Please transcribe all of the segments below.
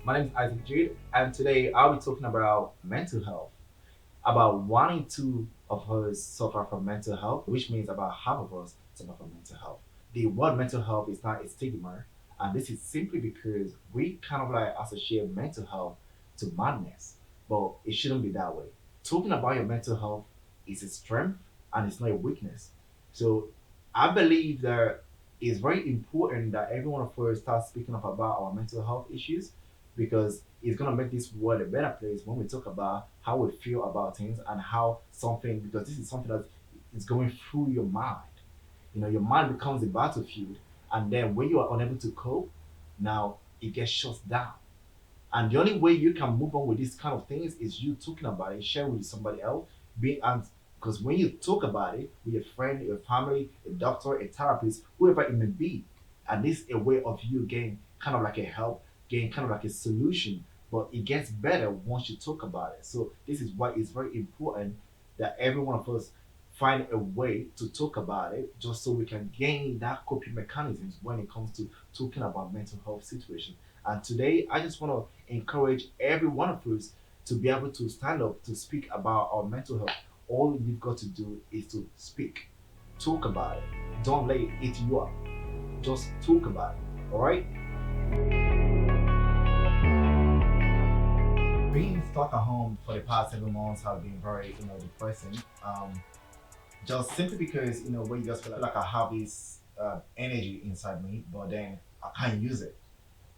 My name is Isaac Jude, and today I'll be talking about mental health. About one in two of us suffer from mental health, which means about half of us suffer from mental health. The word mental health is not a stigma, and this is simply because we kind of like associate mental health to madness, but it shouldn't be that way. Talking about your mental health is a strength and it's not a weakness. So I believe that it's very important that every one of us starts speaking up about our mental health issues because it's gonna make this world a better place when we talk about how we feel about things and how something because this is something that is going through your mind. Your mind becomes a battlefield, and then when you are unable to cope, now it gets shut down. And the only way you can move on with these kind of things is you talking about it, sharing with somebody else, being and because when you talk about it with a friend, your family, a doctor, a therapist, whoever it may be, and this is a way of you getting kind of like a help, getting kind of like a solution. But it gets better once you talk about it. So this is why it's very important that every one of us find a way to talk about it just so we can gain that coping mechanisms when it comes to talking about mental health situations. And today, I just want to encourage every one of us to be able to stand up to speak about our mental health. All you've got to do is to speak, talk about it. Don't let it eat you up. Just talk about it. All right? Being stuck at home for the past 7 months has been very, depressing. Just simply because when you just feel like I have this energy inside me, but then I can't use it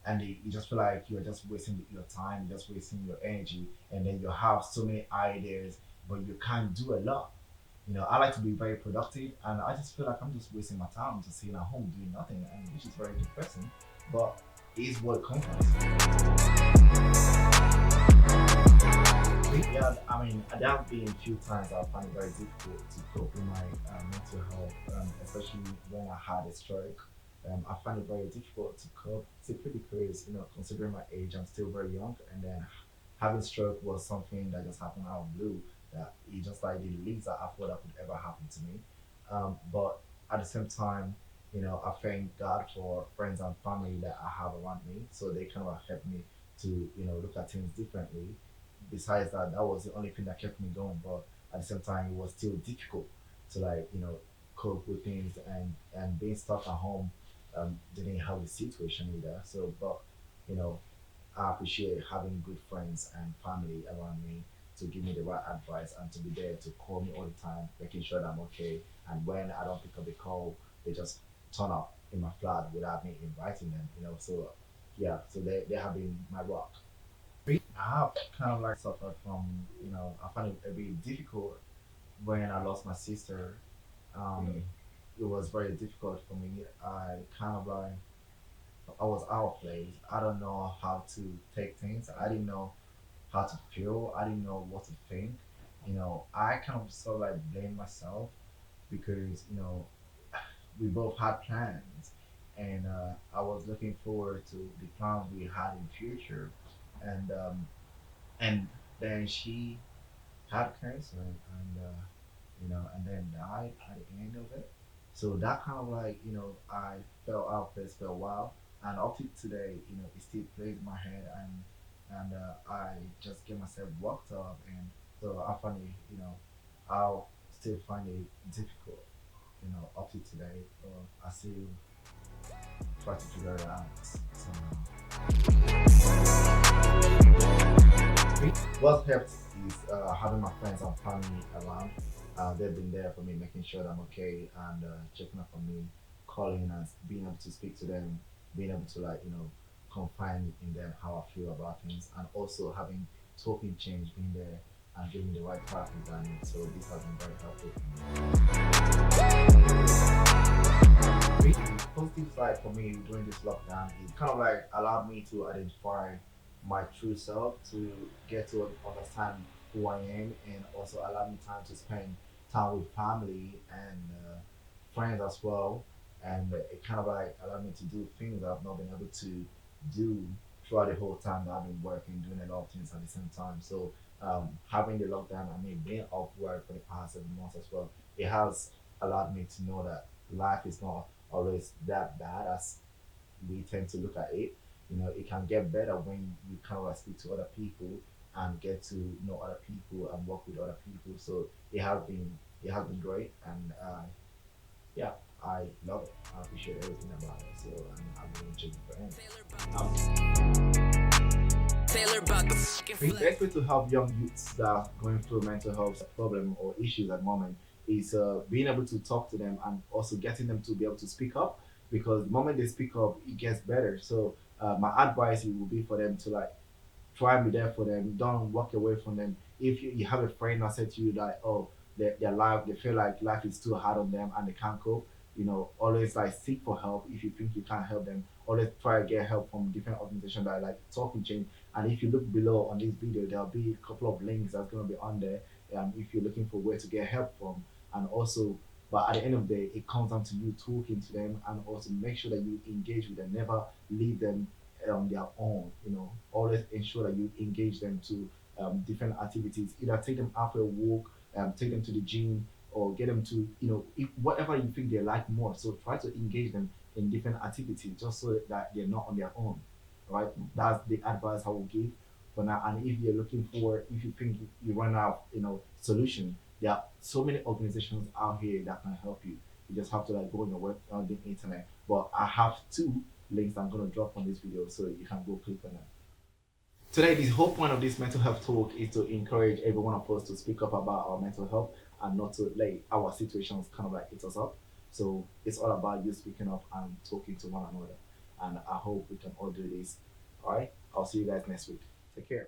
and you just feel like you're just wasting your time, just wasting your energy, and then you have so many ideas, but you can't do a lot. I like to be very productive, and I just feel like I'm just wasting my time just sitting at home doing nothing, and which is very depressing. But it's what comes yeah, I mean, there have been a few times I find it very difficult to cope with my mental health, especially when I had a stroke. I find it very difficult to cope simply because, considering my age, I'm still very young, and then having stroke was something that just happened out of blue. That it just like the least that I thought that could ever happen to me. But at the same time, I thank God for friends and family that I have around me, so they kind of help me to, look at things differently. Besides that, that was the only thing that kept me going. But at the same time, it was still difficult to like cope with things, and being stuck at home didn't help the situation either. So, but you know, I appreciate having good friends and family around me to give me the right advice and to be there to call me all the time, making sure that I'm okay. And when I don't pick up the call, they just turn up in my flat without me inviting them. So yeah, so they have been my rock. I have kind of like suffered from, I find it a bit difficult when I lost my sister. Um, it was very difficult for me. I was out of place. I don't know how to take things. I didn't know how to feel. I didn't know what to think. I kind of sort of like blame myself because, we both had plans, and I was looking forward to the plans we had in future, and and then she had cancer, and then died at the end of it. So that kind of like, I felt out of place for a while, and up to today, it still plays in my head, and I just get myself worked up, and so I find it, I'll still find it difficult, up to today, but I still try to figure it out somehow. What helped is having my friends and family around. They've been there for me, making sure that I'm okay and checking up on me, calling and being able to speak to them, being able to like confide in them how I feel about things, and also having talking change, being there and giving the right practice. And so this has been very helpful for me. The positive side for me during this lockdown is kind of like allowed me to identify my true self, to get to understand who I am, and also allow me time to spend time with family and friends as well. And it kind of like allowed me to do things that I've not been able to do throughout the whole time that I've been working, doing a lot of things at the same time. So having the lockdown, I mean, being off work for the past 7 months as well, it has allowed me to know that life is not always that bad as we tend to look at it. It can get better when you kind of like speak to other people and get to know other people and work with other people. So it has been great, and yeah, I love it. I appreciate everything about it. So I'm going to change it for the best way to help young youths that are going through mental health problem or issues at the moment is being able to talk to them and also getting them to be able to speak up, because the moment they speak up, it gets better. So my advice will be for them to like try and be there for them. Don't walk away from them. If you have a friend that said to you that, oh, their life, they feel like life is too hard on them and they can't cope, always like seek for help. If you think you can't help them, always try to get help from different organizations that like Talking Change. And if you look below on this video, there'll be a couple of links that's going to be on there, if you're looking for where to get help from. And also, but at the end of the day, it comes down to you talking to them, and also make sure that you engage with them. Never leave them on their own. Always ensure that you engage them to different activities. Either take them out for a walk, take them to the gym, or get them to whatever you think they like more. So try to engage them in different activities, just so that they're not on their own. Right? That's the advice I will give for now. And if you're looking for, if you think you run out, solution, there are so many organizations out here that can help you. You just have to like go on your web on the internet. But I have two links I'm gonna drop on this video, so you can go click on them. Today, the whole point of this mental health talk is to encourage every one of us to speak up about our mental health and not to let our situations kind of like eat us up. So it's all about you speaking up and talking to one another. And I hope we can all do this. All right. I'll see you guys next week. Take care.